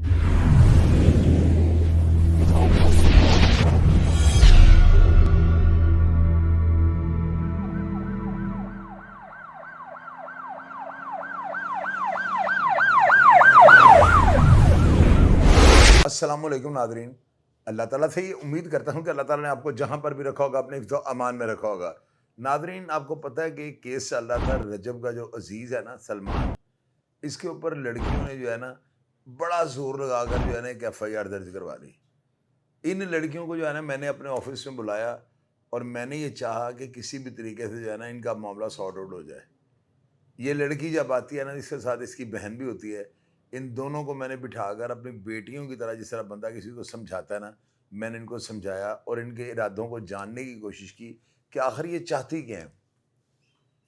अस्सलामुअलैकुम नादरीन। अल्लाह ताला से ये उम्मीद करता हूँ कि अल्लाह ताला ने आपको जहाँ पर भी रखा होगा अपने हिफ्ज़ अमान में रखा होगा। नादरीन, आपको पता है कि एक केस चल रहा था रजब का, जो अजीज़ है ना सलमान, इसके ऊपर लड़कियों ने जो है ना बड़ा ज़ोर लगाकर जो है ना एक एफ़आईआर दर्ज करवा ली। इन लड़कियों को जो है ना मैंने अपने ऑफ़िस में बुलाया और मैंने ये चाहा कि किसी भी तरीके से जो है ना इनका मामला सॉर्ट आउट हो जाए। ये लड़की जब आती है ना, इसके साथ इसकी बहन भी होती है। इन दोनों को मैंने बिठाकर अपनी बेटियों की तरह, जिस तरह बंदा किसी को समझाता है ना, मैंने इनको समझाया और इनके इरादों को जानने की कोशिश की कि आखिर ये चाहती क्या हैं।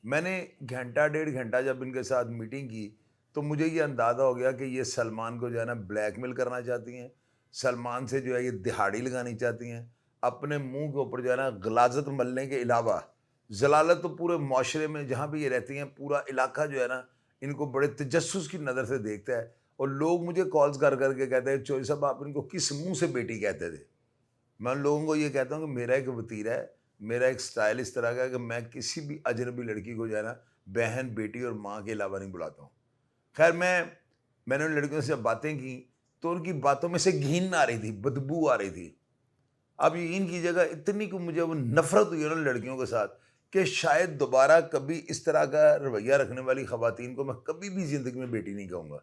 मैंने घंटा डेढ़ घंटा जब इनके साथ मीटिंग की, तो मुझे ये अंदाज़ा हो गया कि ये सलमान को जो है ना ब्लैकमेल करना चाहती हैं। सलमान से जो है ये दिहाड़ी लगानी चाहती हैं। अपने मुँह के ऊपर जो है ना ग़लाज़त मलने के अलावा ज़लालत तो पूरे मुआशरे में जहाँ भी ये रहती हैं, पूरा इलाका जो है ना इनको बड़े तजस्सुस की नज़र से देखता है। और लोग मुझे कॉल्स कर के कहते हैं, चौधरी साहब आप इनको किस मुँह से बेटी कहते थे? मैं उन लोगों को ये कहता हूँ कि मेरा एक वतीरा है, मेरा एक स्टाइल इस तरह का है कि मैं किसी भी अजनबी लड़की को जो है ना बहन, बेटी और माँ के अलावा नहीं बुलाता हूँ। खैर मैंने उन लड़कियों से जब बातें की, तो उनकी बातों में से घिन आ रही थी, बदबू आ रही थी। अब यकीन कीजिएगा, इतनी को मुझे वो नफ़रत हुई है ना लड़कियों के साथ कि शायद दोबारा कभी इस तरह का रवैया रखने वाली ख़वातीन को मैं कभी भी ज़िंदगी में बेटी नहीं कहूँगा।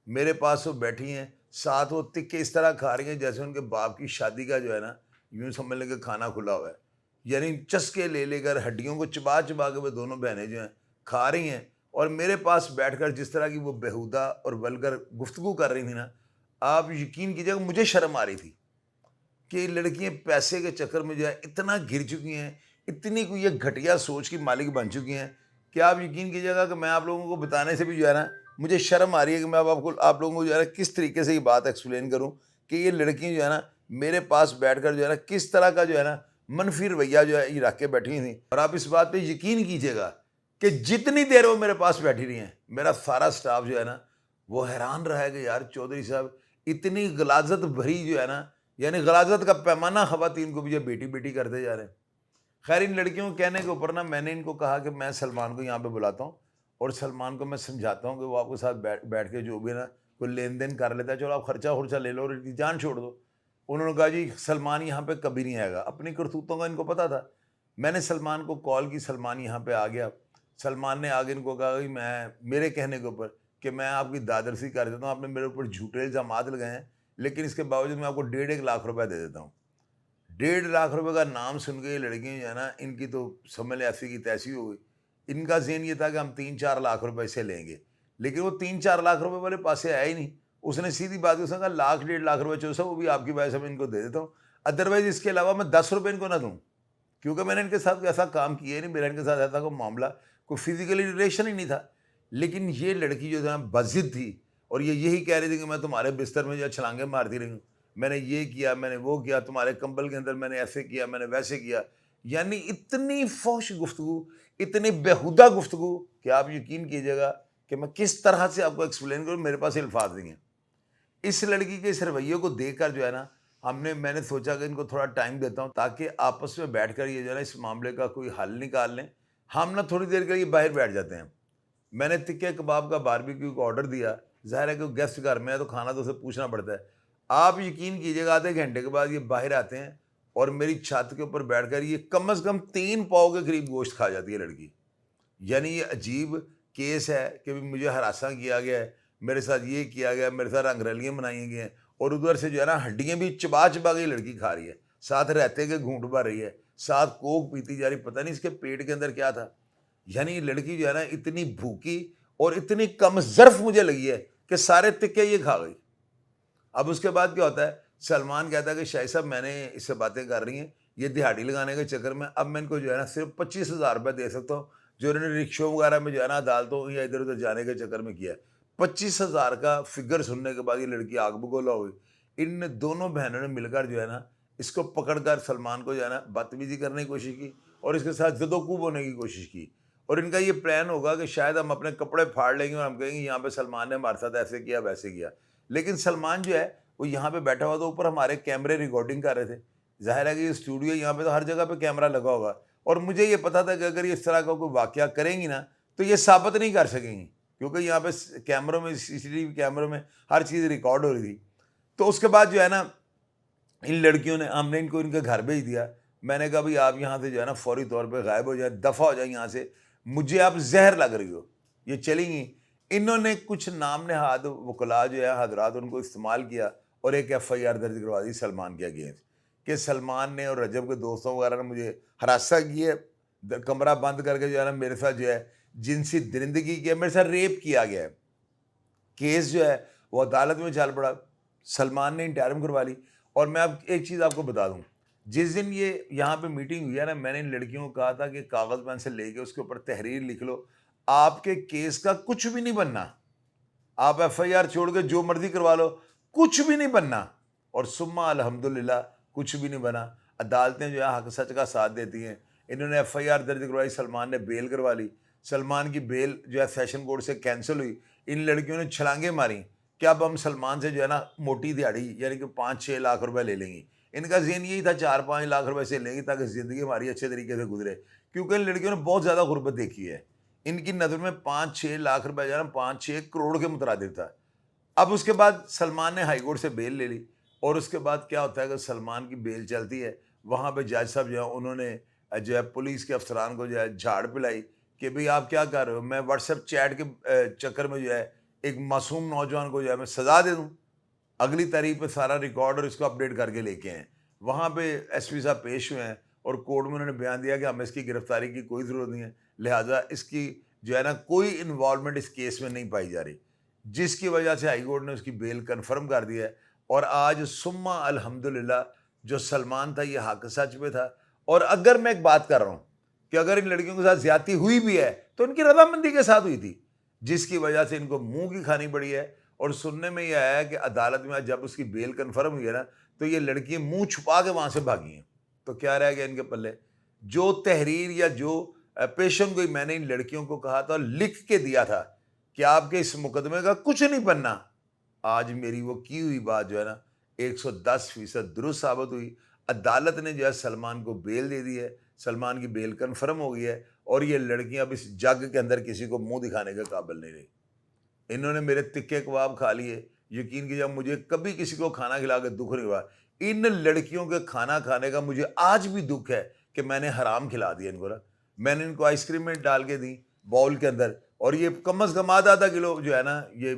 मेरे पास वो बैठी हैं, साथ वो तिक्के इस तरह खा रही हैं जैसे उनके बाप की शादी का जो है ना, यूँ समझ लें कि खाना खुला हुआ है। यानी चस्के ले लेकर हड्डियों को चबा-चबा के वो दोनों बहनें जो हैं खा रही हैं, और मेरे पास बैठकर जिस तरह की वो बेहुदा और वल्गर गुफ्तगू कर रही थी ना, आप यकीन कीजिएगा मुझे शर्म आ रही थी कि लड़कियाँ पैसे के चक्कर में जो है इतना घिर चुकी हैं, इतनी कोई ये घटिया सोच की मालिक बन चुकी हैं कि आप यकीन कीजिएगा कि मैं आप लोगों को बताने से भी जो है ना मुझे शर्म आ रही है कि मैं अब आपको आप लोगों को जो है ना किस तरीके से ये बात एक्सप्लेन करूँ कि ये लड़कियाँ जो है ना मेरे पास बैठकर जो है ना किस तरह का जो है ना मनफी रवैया जो है ये रख के बैठी थी। और आप इस बात पे यकीन कीजिएगा कि जितनी देर वो मेरे पास बैठी रही हैं, मेरा सारा स्टाफ जो है ना वो हैरान रहा है कि यार चौधरी साहब इतनी गलाजत भरी जो है ना, यानी गलाजत का पैमाना ख़वातीन को भी जो बेटी-बेटी करते जा रहे हैं। खैर इन लड़कियों के कहने के ऊपर ना मैंने इनको कहा कि मैं सलमान को यहाँ पे बुलाता हूँ और सलमान को मैं समझाता हूँ कि वो आपके साथ बैठ बैठ के जो भी है ना कोई लेन-देन कर लेता है, चलो आप खर्चा-वर्चा ले लो और इनकी जान छोड़ दो। उन्होंने कहा जी सलमान यहाँ पे कभी नहीं आएगा। अपनी करतूतों का इनको पता था। मैंने सलमान को कॉल की, सलमान यहाँ पे आ गया। सलमान ने आगे इनको कहा कि मैं मेरे कहने के ऊपर कि मैं आपकी दादरसी कर देता हूँ, आपने मेरे ऊपर झूठे इल्ज़ामात लगाए हैं, लेकिन इसके बावजूद मैं आपको डेढ़ 1 लाख रुपए दे देता हूँ। 1.5 लाख रुपए का नाम सुन के ये लड़कियाँ जो है ना, इनकी तो समझ लें ऐसी की तैसी हो गई। इनका ज़हन ये था कि हम 3-4 लाख रुपए इससे लेंगे, लेकिन वो 3-4 लाख रुपए वाले पास से आया ही नहीं। उसने सीधी बात उसने कहा लाख 1.5 लाख रुपए चलो साहब वो भी आपकी वजह से मैं इनको दे देता हूँ, अदरवाइज़ इसके अलावा मैं 10 रुपए इनको ना दूँ। क्योंकि मैंने इनके साथ ऐसा काम किया ही नहीं, मेरा इनके साथ ऐसा कोई मामला, कोई फिज़िकली रिलेशन ही नहीं था। लेकिन ये लड़की जो है बज़िद थी और ये यही कह रही थी कि मैं तुम्हारे बिस्तर में जो है छलांगे मारती रही हूँ। मैंने ये किया, मैंने वो किया, तुम्हारे कंबल के अंदर मैंने ऐसे किया, मैंने वैसे किया। यानी इतनी फ़ोश गुफ्तगू, इतनी बेहुदा गुफ्तगू कि आप यकीन कीजिएगा कि मैं किस तरह से आपको एक्सप्लेन करूँ, मेरे पास अल्फ़ाज़ नहीं हैं। इस लड़की के इस रवैये को देखकर जो है ना मैंने सोचा कि इनको थोड़ा टाइम देता हूँ ताकि आपस में बैठकर ये जो है ना इस मामले का कोई हल निकाल लें। हम ना थोड़ी देर के लिए बाहर बैठ जाते हैं। मैंने तिक्के कबाब का बारबेक्यू का ऑर्डर दिया। ज़ाहिर है कि गेस्ट घर में है तो खाना तो उसे पूछना पड़ता है। आप यकीन कीजिएगा आधे घंटे के बाद ये बाहर आते हैं और मेरी छत के ऊपर बैठकर ये कम से कम 3 पाव के करीब गोश्त खा जाती है लड़की। यानी ये अजीब केस है कि भी मुझे हरासा किया गया है, मेरे साथ ये किया गया है, मेरे साथ रंगरलियाँ बनाई गई हैं और उधर से जो है ना हड्डियाँ भी चबा-चबा के ये लड़की खा रही है। साथ रहते के घूंट भर रही है, साथ कोक पीती जा रही, पता नहीं इसके पेट के अंदर क्या था। यानी ये लड़की जो है ना इतनी भूखी और इतनी कमज़र्फ़ मुझे लगी है कि सारे तिक्के ये खा गई। अब उसके बाद क्या होता है, सलमान कहता है कि शाहिद साहब मैंने इससे बातें कर रही हैं, ये दिहाड़ी लगाने के चक्कर में अब मैं इनको जो है ना सिर्फ 25,000 रुपये दे सकता हूँ, जो इन्होंने रिक्शों वगैरह में जो है ना अदालतों या इधर-उधर जाने के चक्कर में किया है। 25,000 का फिगर सुनने के बाद ये लड़की आग बगोला हो गई। इन दोनों बहनों ने मिलकर जो है ना इसको पकड़कर सलमान को जो है ना बदतमीज़ी करने की कोशिश की और इसके साथ ज़द-ओ-कूब होने की कोशिश की। और इनका ये प्लान होगा कि शायद हम अपने कपड़े फाड़ लेंगे और हम कहेंगे यहाँ पे सलमान ने हमारे साथ ऐसे किया, वैसे किया। लेकिन सलमान जो है वो यहाँ पे बैठा हुआ था, ऊपर हमारे कैमरे रिकॉर्डिंग कर रहे थे। ज़ाहिर है कि ये स्टूडियो यहाँ पे तो हर जगह पे कैमरा लगा होगा, और मुझे ये पता था कि अगर ये इस तरह का कोई वाक़या करेंगी ना तो ये साबित नहीं कर सकेंगी, क्योंकि यहाँ पे कैमरों में, सीसीटीवी कैमरों में हर चीज़ रिकॉर्ड हो रही थी। तो उसके बाद जो है ना, इन लड़कियों ने, हमने इनको इनके घर भेज दिया। मैंने कहा भाई आप यहाँ से जो है ना फौरी तौर पे गायब हो जाए, दफ़ा हो जाए यहाँ से, मुझे आप जहर लग रही हो, ये चलेंगी। इन्होंने कुछ नाम नहाद वकला जो है हजरात, उनको इस्तेमाल किया और एक FIR दर्ज करवा दी सलमान के अगेंस्ट, कि सलमान ने और रजब के दोस्तों वगैरह ने मुझे हरासा किया, कमरा बंद करके जो है ना मेरे साथ जो है जिनसी दरिंदगी की है, मेरे साथ रेप किया गया है। केस जो है वो अदालत में चल पड़ा, सलमान ने इंटरम करवा ली। और मैं अब एक चीज़ आपको बता दूं, जिस दिन ये यहाँ पे मीटिंग हुई है ना, मैंने इन लड़कियों को कहा था कि कागज़ पेन से लेके उसके ऊपर तहरीर लिख लो, आपके केस का कुछ भी नहीं बनना, आप FIR छोड़ के जो मर्जी करवा लो, कुछ भी नहीं बनना। और सुम्मा अल्हम्दुलिल्लाह कुछ भी नहीं बना। अदालतें जो है हक सच का साथ देती हैं। इन्होंने FIR दर्ज करवाई, सलमान ने बेल करवा ली। सलमान की बेल जो है सेशन कोर्ट से कैंसिल हुई। इन लड़कियों ने छलांगे मारी कि अब हम सलमान से जो है ना मोटी दिहाड़ी यानी कि 5-6 लाख रुपए ले लेंगी। इनका ज़हन यही था 4-5 लाख रुपए से लेंगी ताकि ज़िंदगी हमारी अच्छे तरीके से गुजरे, क्योंकि इन लड़कियों ने बहुत ज़्यादा गुर्बत देखी है। इनकी नज़र में 5-6 लाख रुपए जो है ना 5-6 करोड़ के मुतरादिफ था। अब उसके बाद सलमान ने हाई कोर्ट से बेल ले ली, और उसके बाद क्या होता है कि सलमान की बेल चलती है, वहाँ पे जज साहब जो है उन्होंने जो है पुलिस के अफसरान को जो है झाड़ पिलाई कि भाई आप क्या कर रहे हो, मैं व्हाट्सएप चैट के चक्कर में जो है एक मासूम नौजवान को जो है मैं सज़ा दे दूँ। अगली तारीख पे सारा रिकॉर्ड और इसको अपडेट करके लेके आए। वहाँ पे SP साहब पेश हुए हैं और कोर्ट में उन्होंने बयान दिया कि हमें इसकी गिरफ्तारी की कोई ज़रूरत नहीं है, लिहाजा इसकी जो है ना कोई इन्वॉल्वमेंट इस केस में नहीं पाई जा रही, जिसकी वजह से हाई कोर्ट ने उसकी बेल कन्फर्म कर दिया है। और आज सुम्मा अल्हम्दुलिल्लाह जो सलमान था ये हक सच पे था। और अगर मैं एक बात कर रहा हूँ कि अगर इन लड़कियों के साथ ज्यादती हुई भी है तो इनकी रजामंदी के साथ हुई थी, जिसकी वजह से इनको मुंह की खानी पड़ी है। और सुनने में यह आया कि अदालत में आज जब उसकी बेल कन्फर्म हुई है ना, तो ये लड़कियां मुंह छुपा के वहां से भागी हैं। तो क्या रह गया इनके पल्ले? जो तहरीर या जो पेशन गोई मैंने इन लड़कियों को कहा था, लिख के दिया था कि आपके इस मुकदमे का कुछ नहीं बनना, आज मेरी वो की हुई बात जो है ना 110% दुरुस्त साबित हुई। अदालत ने जो है सलमान को बेल दे दी है, सलमान की बेल कन्फर्म हो गई है, और ये लड़कियां अब इस जग के अंदर किसी को मुंह दिखाने के काबिल नहीं रही। इन्होंने मेरे तिक्के कबाब खा लिए, यकीन कीजिए मुझे कभी किसी को खाना खिला के दुख नहीं हुआ। इन लड़कियों के खाना खाने का मुझे आज भी दुख है कि मैंने हराम खिला दिया इनको ना। मैंने इनको आइसक्रीम में डाल के दी बाउल के अंदर, और ये कम अज़ कम आधा किलो जो है ना ये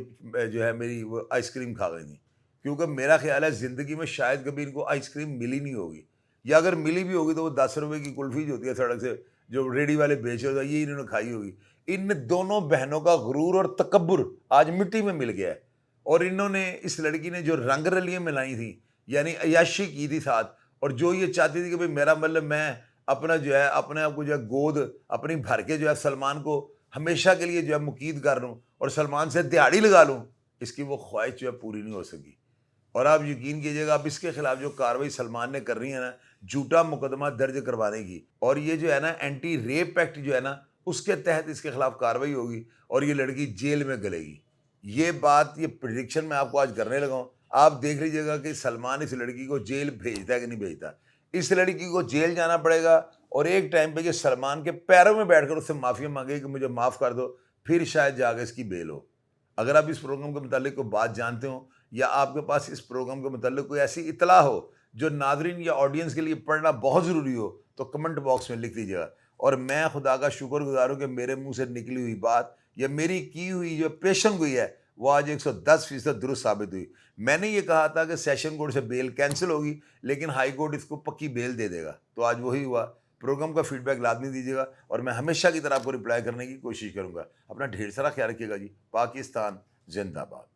जो है मेरी वो आइसक्रीम खा गई थी, क्योंकि मेरा ख्याल है ज़िंदगी में शायद कभी इनको आइसक्रीम मिली नहीं होगी, या अगर मिली भी होगी तो वो 10 रुपए की कुल्फ़ी जो होती है सड़क से जो रेडी वाले बेच रहे होते हैं, ये इन्होंने खाई होगी। इन दोनों बहनों का गुरूर और तकब्बुर आज मिट्टी में मिल गया है। और इन्होंने, इस लड़की ने जो रंग रलियां मिलाई थी, यानी अय्याशी की थी साथ, और जो ये चाहती थी कि भाई मेरा मतलब मैं अपना जो है अपने आप को जो है गोद अपनी भर के जो है सलमान को हमेशा के लिए जो है मुकीद कर लूँ और सलमान से दिहाड़ी लगा लूँ, इसकी वो ख्वाहिश जो है पूरी नहीं हो सकी। और आप यकीन कीजिएगा, अब इसके खिलाफ जो कार्रवाई सलमान ने कर रही है ना, झूठा मुकदमा दर्ज करवाने की, और ये जो है ना एंटी रेप एक्ट जो है ना उसके तहत इसके खिलाफ कार्रवाई होगी और ये लड़की जेल में गलेगी। ये बात, ये प्रिडिक्शन मैं आपको आज करने लगा हूँ। आप देख लीजिएगा कि सलमान इस लड़की को जेल भेजता है कि नहीं भेजता। इस लड़की को जेल जाना पड़ेगा, और एक टाइम पे ये सलमान के पैरों में बैठकर उससे माफ़ी मांगे कि मुझे माफ़ कर दो, फिर शायद जाकर इसकी बेल हो। अगर आप इस प्रोग्राम के मुतालिक कोई बात जानते हो, या आपके पास इस प्रोग्राम के मुतालिक कोई ऐसी इतला हो जो नादरीन या ऑडियंस के लिए पढ़ना बहुत ज़रूरी हो, तो कमेंट बॉक्स में लिख दीजिएगा। और मैं खुदा का शुक्रगुजार हूँ कि मेरे मुंह से निकली हुई बात या मेरी की हुई जो पेशन हुई है वो आज 110% दुरुस्त साबित हुई। मैंने ये कहा था कि सेशन कोर्ट से बेल कैंसिल होगी, लेकिन हाई कोर्ट इसको पक्की बेल दे देगा, तो आज वही हुआ। प्रोग्राम का फीडबैक लाजमी दीजिएगा, और मैं हमेशा की तरह आपको रिप्लाई करने की कोशिश करूँगा। अपना ढेर सारा ख्याल रखिएगा जी। पाकिस्तान जिंदाबाद।